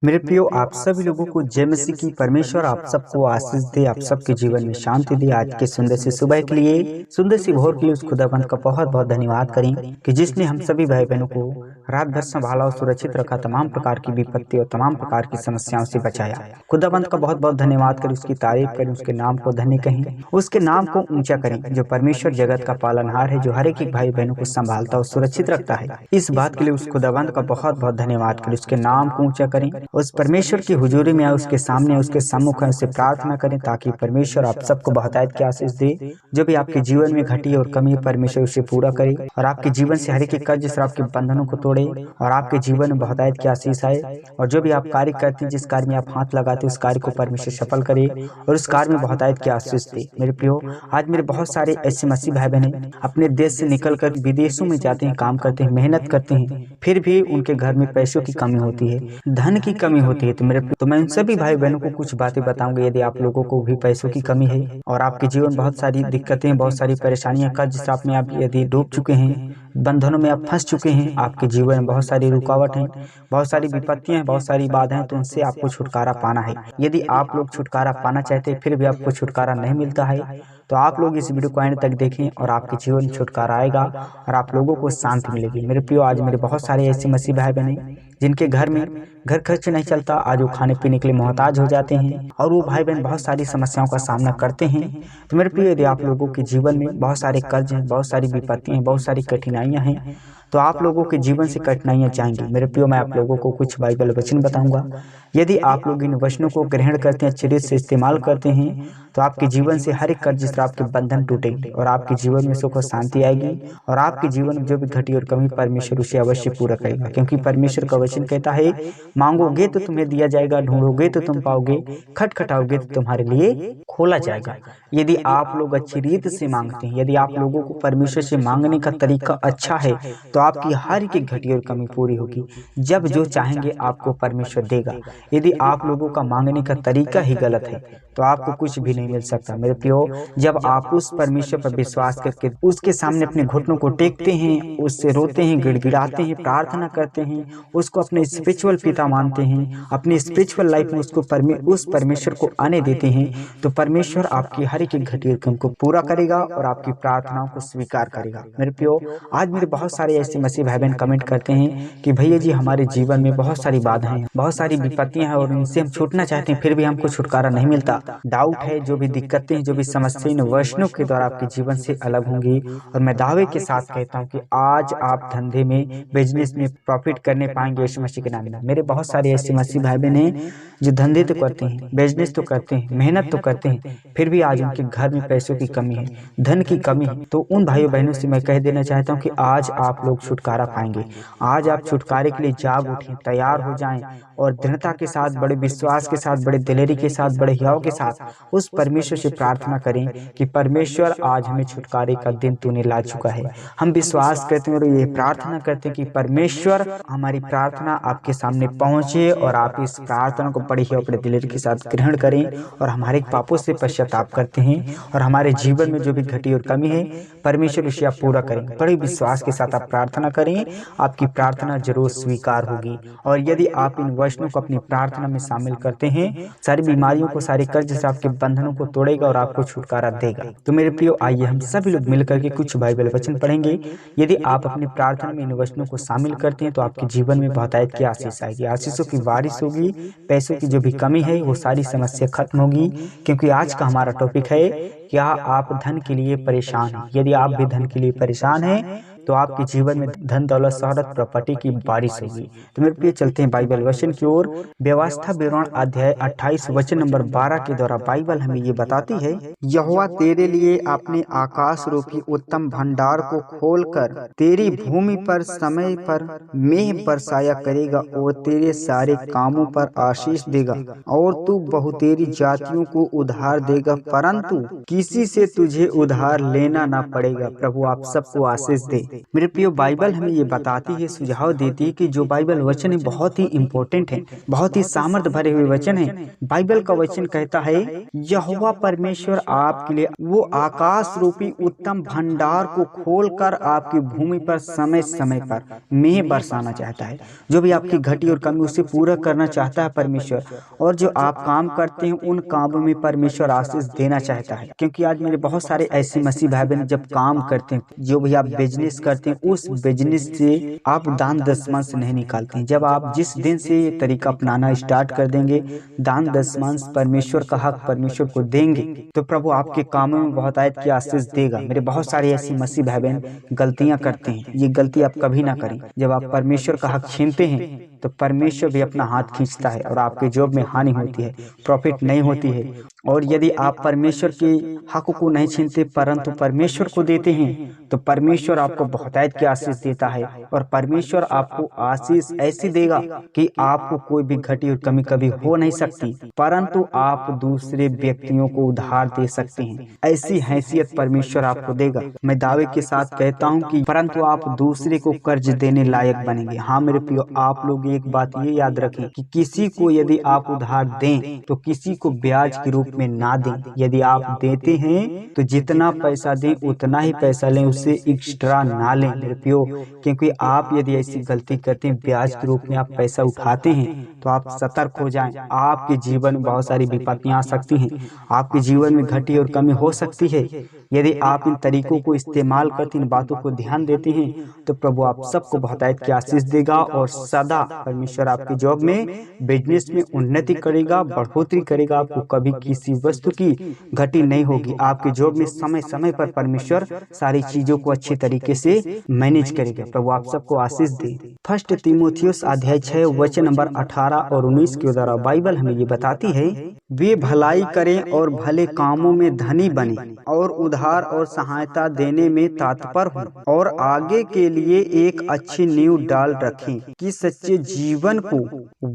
मेरे प्रियो, आप सभी लोगों को जय मसीह की। परमेश्वर आप सबको आशीष दे, आप सबके जीवन में शांति दे। आज के सुंदर सी सुबह के लिए, सुंदर सी भोर के लिए उस खुदाबंद का बहुत बहुत धन्यवाद करें कि जिसने हम सभी भाई बहनों को रात भर संभाला और सुरक्षित रखा, तमाम प्रकार की विपत्ति और तमाम प्रकार की समस्याओं से बचाया। खुदाबंद का बहुत बहुत धन्यवाद करें, उसकी तारीफ करें, उसके नाम को धन्य कहें, उसके नाम को ऊंचा करें, जो परमेश्वर जगत का पालनहार है, जो हर एक भाई बहनों को संभालता और सुरक्षित रखता है। इस बात के लिए उस खुदाबंद का बहुत बहुत धन्यवाद करें, उसके नाम को ऊंचा करें, उस परमेश्वर की हुजूरी में आए, उसके सामने उसके सम्मुख है, उससे प्रार्थना करें ताकि परमेश्वर आप सबको बहुतायत की आशीष दे। जो भी आपके जीवन में घटी और कमी, परमेश्वर उसे पूरा करे और आपके जीवन से हर एक कर्ज से आपके बंधनों को तोड़े और आपके जीवन में बहुतायत की आशीष आए। और जो भी आप कार्य करते हैं, जिस कार्य में आप हाथ लगाते हैं, उस कार्य को परमेश्वर सफल करे और उस कार्य में बहुतायत की आशीष दे। मेरे प्रियो, आज मेरे बहुत सारे ऐसे मसीह भाई बहन अपने देश से निकलकर विदेशों में जाते हैं, काम करते हैं, मेहनत करते हैं, फिर भी उनके घर में पैसों की कमी होती है, धन की कमी होती है। तो मैं उन सभी भाई बहनों को कुछ बातें बताऊंगा। यदि आप लोगों को भी पैसों की कमी है और आपके जीवन बहुत सारी दिक्कतें, बहुत सारी परेशानियां, कर्ज श्राप में आप यदि डूब चुके हैं, बंधनों में आप फंस चुके हैं, आपके जीवन में बहुत सारी रुकावट है, बहुत सारी विपत्तियां, बहुत सारी बाधाएं, तो उनसे आपको छुटकारा पाना है। यदि आप लोग छुटकारा पाना चाहते हैं फिर भी आपको छुटकारा नहीं मिलता है, तो आप लोग इस वीडियो को एंड तक देखें और आपके जीवन में छुटकारा आएगा और आप लोगों को शांति मिलेगी। मेरे प्रियो, आज मेरे बहुत सारे ऐसे मसीह भाई बहन जिनके घर में घर खर्च नहीं चलता, आज वो खाने पीने के लिए मोहताज हो जाते हैं और वो भाई बहन बहुत सारी समस्याओं का सामना करते हैं। तो मेरे प्रिय, यदि आप लोगों के जीवन में बहुत सारे कर्ज हैं, बहुत सारी विपत्तियां हैं, बहुत सारी कठिनाइयां हैं, तो आप लोगों के जीवन से कठिनाइयां जाएंगी। मेरे प्रियो, मैं आप लोगों को कुछ बाइबल वचन बताऊंगा। यदि आप लोग इन वचनों को ग्रहण करते हैं, अच्छे से इस्तेमाल करते हैं, तो आपके जीवन से हर एक कर्ज श्राप के बंधन टूटेंगे और आपके जीवन में सुख और शांति आएगी और आपके जीवन में जो भी घटी और कमी, परमेश्वर उसे अवश्य पूरा करेगा। क्योंकि परमेश्वर का वचन कहता है, मांगोगे तो तुम्हें दिया जाएगा, ढूंढोगे तो तुम पाओगे, खटखटाओगे तो तुम्हारे लिए खोला जाएगा। यदि आप लोग अच्छी रीत से मांगते हैं, यदि आप लोगों को परमेश्वर से मांगने का तरीका अच्छा है, तो आपकी हर एक घटी और कमी पूरी होगी। जब जो चाहेंगे आपको परमेश्वर देगा। यदि आप लोगों का मांगने का तरीका ही गलत है, तो आपको कुछ भी नहीं मिल सकता। मेरे प्रियो, जब आप उस परमेश्वर पर विश्वास करके उसके सामने अपने घुटनों को टेकते हैं, उससे रोते हैं, गिड़गिड़ाते हैं, प्रार्थना करते हैं, उसको अपने स्पिरिचुअल पिता मानते हैं, अपनी स्पिरिचुअल लाइफ में उसको उस परमेश्वर को आने देते हैं, तो परमेश्वर आपकी हर एक घटी और कमी को पूरा करेगा और आपकी प्रार्थनाओं को स्वीकार करेगा। मेरे प्रियो, आज मेरे बहुत सारे ऐसे मसीह भाई बहन कमेंट करते हैं कि भैया जी, हमारे जीवन में बहुत सारी बाधाएं, बहुत सारी विपत्तियां हैं और इनसे हम छूटना चाहते हैं, फिर भी हमको छुटकारा नहीं मिलता। डाउट है, जो भी दिक्कतें हैं, जो भी समस्याएं इन वचनों के द्वारा आपके जीवन से अलग होंगी। और मैं दावे के साथ कहता हूं कि आज आप धंधे में, बिजनेस में प्रॉफिट करने पाएंगे यीशु मसीह के नाम में। मेरे बहुत सारे ऐसे मसीह भाई बहन हैं जो धंधे तो करते हैं, बिजनेस तो करते हैं, मेहनत तो करते हैं, फिर भी आज उनके घर में पैसों की कमी है, धन की कमी है। तो उन भाइयों बहनों से मैं कह देना चाहता हूं कि आज आप लोग छुटकारा पाएंगे। आज आप छुटकारे के लिए जाग उठें, तैयार हो जाएं और दृढ़ता के साथ, बड़े विश्वास के साथ, बड़े दिलेरी के साथ, बड़े हियाव के साथ उस परमेश्वर से प्रार्थना करें कि परमेश्वर, आज हमें छुटकारे का दिन तूने ला चुका है। हम विश्वास करते हैं और ये प्रार्थना करते हैं कि परमेश्वर, हमारी प्रार्थना आपके सामने पहुंचे और आप इस प्रार्थना को बड़े ही बड़े दिलेरी के साथ ग्रहण करें और हमारे पापों से पश्चाताप करते हैं और हमारे जीवन में जो भी घटी और कमी है, परमेश्वर उसे आप पूरा करें। बड़े विश्वास के साथ आप प्रार्थना करें, आपकी प्रार्थना जरूर स्वीकार होगी। और यदि आप इन वचनों को अपनी प्रार्थना में शामिल करते हैं, सारी बीमारियों को, सारे कर्ज से आपके बंधनों को तोड़ेगा और आपको छुटकारा देगा। तो मेरे प्रियो, आइए हम सभी लोग मिलकर के कुछ बाइबल वचन पढ़ेंगे। यदि आप अपनी प्रार्थना में इन वचनों को शामिल करते हैं, तो आपके जीवन में बहुतायत की आशीष आएगी, आशीषों की बारिश होगी, पैसों की जो भी कमी है वो सारी समस्या खत्म होगी। क्योंकि आज का हमारा टॉपिक है, क्या आप धन के लिए परेशान हैं? यदि आप भी धन के लिए परेशान हैं, तो आपके जीवन में धन, दौलत, शोहरत, प्रॉपर्टी की बारिश होगी। तो मेरे प्रिय, चलते हैं बाइबल वचन की ओर। व्यवस्था विवरण अध्याय 28 वचन नंबर 12 के द्वारा बाइबल हमें ये बताती है, यहोवा तेरे लिए अपने आकाश रूपी उत्तम भंडार को खोलकर तेरी भूमि पर समय पर मेघ बरसाया करेगा और तेरे सारे कामों पर आशीष देगा और तू बहुतेरी जातियों को उधार देगा, परंतु किसी से तुझे उधार लेना ना पड़ेगा। प्रभु आप सबको आशीष दे। मेरे प्रियो, बाइबल हमें ये बताती है, सुझाव देती है कि जो बाइबल वचन है बहुत ही इम्पोर्टेंट है, बहुत ही सामर्थ भरे हुए वचन है। बाइबल का वचन कहता है, यहोवा परमेश्वर आपके लिए वो आकाश रूपी उत्तम भंडार को खोलकर आपकी भूमि पर समय समय पर मेंह बरसाना चाहता है। जो भी आपकी घटी और कमी उसे पूरा करना चाहता है परमेश्वर, और जो आप काम करते हैं उन कामों में परमेश्वर आशीष देना चाहता है। क्योंकि आज मेरे बहुत सारे ऐसे मसीह भाई बहन जब काम करते हैं, जो भी आप बिजनेस करते हैं, उस बिजनेस से आप दान दशमांश नहीं निकालते हैं। जब आप जिस दिन से ये तरीका अपनाना स्टार्ट कर देंगे, दान दशमांश परमेश्वर का हक परमेश्वर को देंगे, तो प्रभु आपके कामों में बहुत आयत की आशीष देगा। मेरे बहुत सारे ऐसे मसीह भाई बहन गलतियां करते हैं, ये गलती आप कभी ना करें। जब आप परमेश्वर का हक छीनते हैं तो परमेश्वर भी अपना हाथ खींचता है और आपके जॉब में हानि होती है, प्रॉफिट नहीं होती है। और यदि आप परमेश्वर के हक को नहीं छीनते परंतु परमेश्वर को देते हैं, तो परमेश्वर आपको बहुतायत की आशीष देता है। और परमेश्वर आपको आशीष ऐसी देगा कि आपको कोई भी घटी और कमी कभी हो नहीं सकती, परंतु आप दूसरे व्यक्तियों को उधार दे सकते हैं। ऐसी हैसियत परमेश्वर आपको देगा। मैं दावे के साथ कहता हूँ कि परंतु आप दूसरे को कर्ज देने लायक बनेंगे। हाँ मेरे प्रियो, आप लोग एक बात ये याद रखें कि किसी को यदि आप उधार दें तो किसी को ब्याज के रूप में ना दें। यदि आप देते हैं तो जितना पैसा दें उतना ही पैसा लें, उससे एक्स्ट्रा ना लें मेरे प्रियो। क्योंकि आप यदि ऐसी गलती करते हैं, ब्याज के रूप में आप पैसा उठाते हैं, तो आप सतर्क हो जाएं। आपके जीवन में बहुत सारी विपत्तियां आ सकती हैं, आपके जीवन में घटी और कमी हो सकती है। यदि आप इन तरीकों को इस्तेमाल करते, इन बातों को ध्यान देते हैं, तो प्रभु आप सबको बहुतायत की आशीष देगा और सदा परमेश्वर आपकी जॉब में, बिजनेस में उन्नति करेगा, बढ़ोतरी करेगा। आपको कभी किसी वस्तु की घटी नहीं होगी। आपके जॉब में समय समय पर परमेश्वर सारी चीजों को अच्छे तरीके से मैनेज करेगा। प्रभु आप सबको आशीष दे। फर्स्ट तीमुथियुस अध्याय 6 वचन नंबर 18 और 19 के द्वारा बाइबल हमें ये बताती है, वे भलाई करें और भले कामों में धनी बने और उधार और सहायता देने में तत्पर हों और आगे के लिए एक अच्छी नींव डाल रखें कि सच्चे जीवन को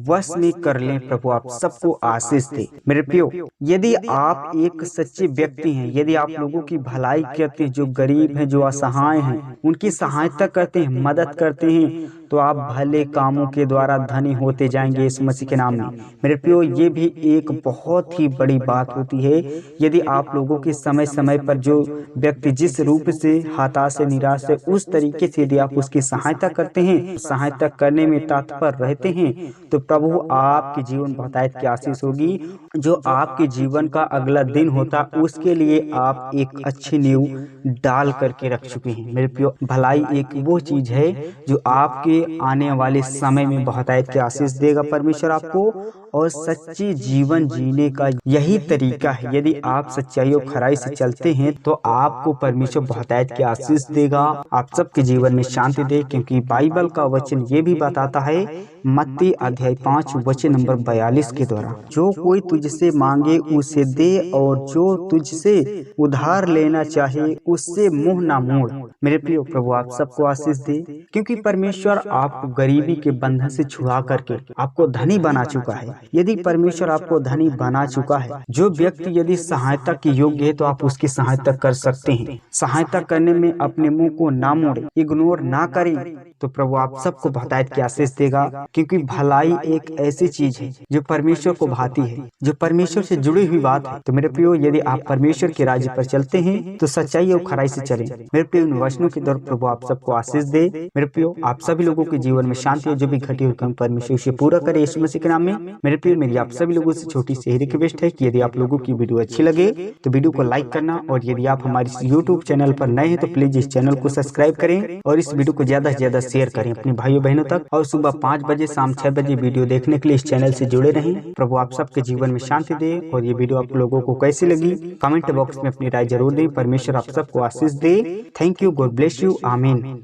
वश में कर लें। प्रभु आप सबको आशीष दे। मेरे प्रियो, यदि आप एक सच्चे व्यक्ति हैं, यदि आप लोगों की भलाई करते हैं, जो गरीब हैं, जो असहाय हैं, उनकी सहायता करते हैं, मदद करते हैं, तो आप भले कामों के द्वारा धनी होते जाएंगे इस मसीह के नाम में। मेरे प्रियो, ये भी एक बहुत ही बड़ी बात होती है। यदि आप लोगों के समय समय पर जो व्यक्ति जिस रूप से हताश से निराश है, उस तरीके से यदि आप उसकी सहायता करते हैं, सहायता करने में तत्पर रहते हैं, तो प्रभु आपके जीवन बहुतायत की आशीष होगी। जो आपके जीवन का अगला दिन होता, उसके लिए आप एक अच्छी नींव डाल करके रख चुके हैं। मेरे प्रियो, भलाई एक वो चीज है जो आपके आने वाले समय में बहुतायत की आशीष देगा परमेश्वर आपको। और सच्ची जीवन जीने का यही तरीका है। यदि आप सच्चाई और खराई से चलते हैं तो आपको परमेश्वर बहुतायत की आशीष देगा, आप सबके जीवन में शांति दे। क्योंकि बाइबल का वचन ये भी बताता है, मत्ती अध्याय 5 वचन नंबर 42 के द्वारा, जो कोई तुझसे मांगे उसे दे और जो तुझसे उधार लेना चाहे उससे मुंह ना मोड़। मेरे प्रियो, प्रभु आप सबको आशीष दे। क्योंकि परमेश्वर आपको गरीबी के बंधन से छुड़ा करके आपको धनी बना चुका है। यदि परमेश्वर आपको धनी बना चुका है, जो व्यक्ति यदि सहायता के योग्य है तो आप उसकी सहायता कर सकते हैं। सहायता करने में अपने मुंह को ना मोड़े, इग्नोर ना करें, तो प्रभु आप सबको बहुतायत की आशीष देगा। क्योंकि भलाई एक ऐसी चीज है जो परमेश्वर को भाती है, जो परमेश्वर से जुड़ी हुई बात है। तो मेरे प्रियो, यदि आप परमेश्वर के राज्य पर चलते हैं तो सच्चाई और खराई से चलें। मेरे प्रियो, इन वचनों के द्वारा प्रभु आप सबको आशीष दे। मेरे प्रियो, आप सभी लोगों के जीवन में शांति हो, जो भी घटी हुई कमी परमेश्वर से पूरा करे यीशु मसीह के नाम में। मेरे प्रियो, मेरी आप सभी लोगों से छोटी सी रिक्वेस्ट है कि यदि आप लोगों की वीडियो अच्छी लगे तो वीडियो को लाइक करना, और यदि आप हमारे YouTube चैनल पर नए हैं तो प्लीज इस चैनल को सब्सक्राइब करें और इस वीडियो को ज्यादा से ज्यादा शेयर करें अपने भाइयों बहनों तक। और सुबह 5 बजे, शाम 6 बजे वीडियो देखने के लिए इस चैनल से जुड़े रहें। प्रभु आप सबके जीवन में शांति दे। और ये वीडियो आप लोगों को कैसी लगी कमेंट बॉक्स में अपनी राय जरूर दें। परमेश्वर आप सबको आशीष दे। Thank you, god bless you, आमीन।